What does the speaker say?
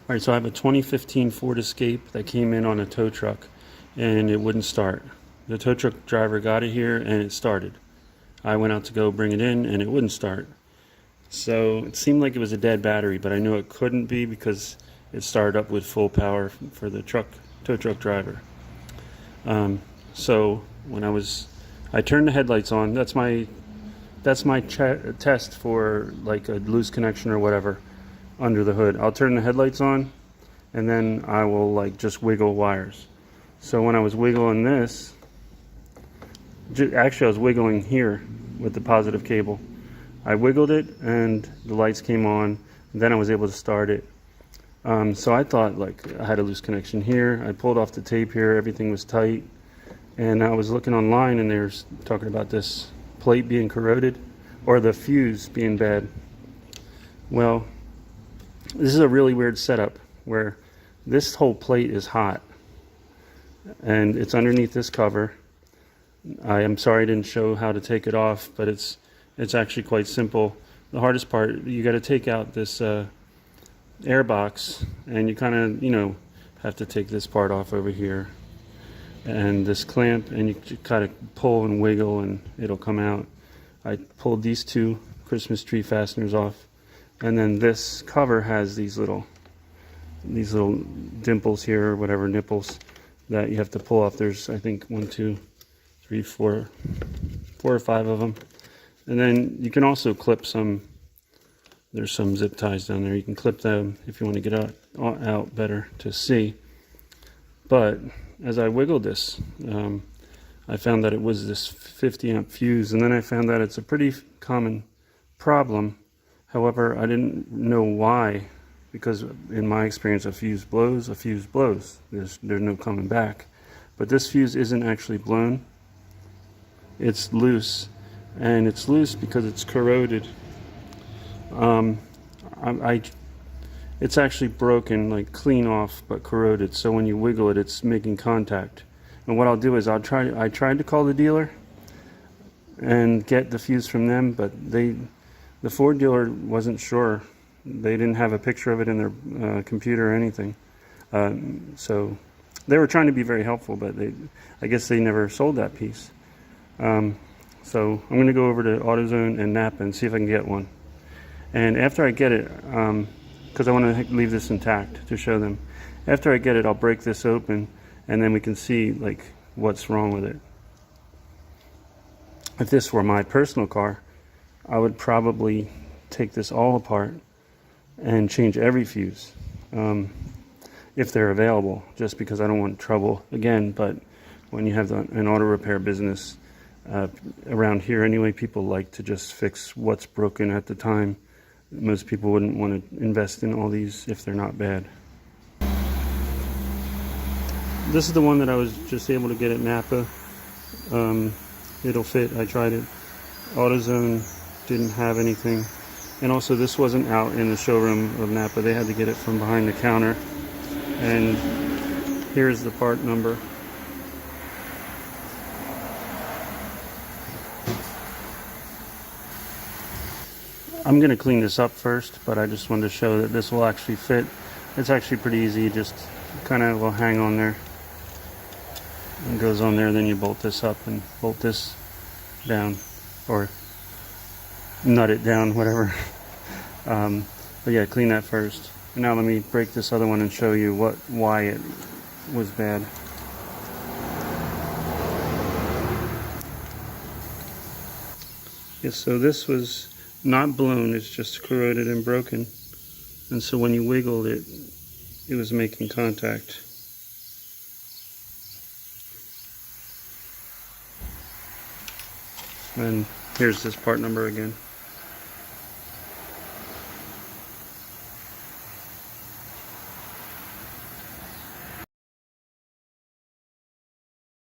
Alright, so I have a 2015 Ford Escape that came in on a tow truck and it wouldn't start. The tow truck driver got it here and it started. I went out to go bring it in and it wouldn't start. So it seemed like it was a dead battery, but I knew it couldn't be because it started up with full power for the tow truck driver. So when I turned the headlights on. That's my test for like a loose connection or whatever under the hood. I'll turn the headlights on and then I will like just wiggle wires. So when I was wiggling this, actually I was wiggling here with the positive cable. I wiggled it and the lights came on, and then I was able to start it. So I thought like I had a loose connection here. I pulled off the tape here, everything was tight, and I was looking online and they were talking about this plate being corroded or the fuse being bad. Well, this is a really weird setup where this whole plate is hot and it's underneath this cover. I am sorry I didn't show how to take it off, but it's actually quite simple. The hardest part, you got to take out this air box, and you kind of have to take this part off over here and this clamp, and you kind of pull and wiggle and it'll come out. I pulled these two Christmas tree fasteners off, and then this cover has these little dimples here, or whatever, nipples, that you have to pull off. There's, I think, 1, 2, 3, 4 or 5 of them. And then you can also clip some. There's some zip ties down there. You can clip them if you want to get out better to see. But as I wiggled this, I found that it was this 50 amp fuse, and then I found that it's a pretty common problem. However, I didn't know why, because in my experience, a fuse blows, a fuse blows. There's no coming back. But this fuse isn't actually blown. It's loose, and it's loose because it's corroded. It's actually broken, like clean off, but corroded. So when you wiggle it, it's making contact. And what I'll do is I tried to call the dealer and get the fuse from them, but the Ford dealer wasn't sure. They didn't have a picture of it in their computer or anything. So they were trying to be very helpful, but I guess they never sold that piece. So I'm going to go over to AutoZone and Napa and see if I can get one. And after I get it, because I want to leave this intact to show them, after I get it, I'll break this open and then we can see like what's wrong with it. If this were my personal car, I would probably take this all apart and change every fuse, if they're available, just because I don't want trouble again. But when you have an auto repair business, around here anyway, people like to just fix what's broken at the time. Most people wouldn't want to invest in all these if they're not bad. This is the one that I was just able to get at Napa. It'll fit. I tried it. AutoZone didn't have anything. And also this wasn't out in the showroom of Napa. They had to get it from behind the counter. And here's the part number. I'm going to clean this up first, but I just wanted to show that this will actually fit. It's actually pretty easy, just kind of will hang on there. It goes on there, then you bolt this up and bolt this down, or nut it down, whatever. But yeah, clean that first. And now let me break this other one and show you why it was bad. Yes, so this was not blown, it's just corroded and broken. And so when you wiggled it, it was making contact. And here's this part number again.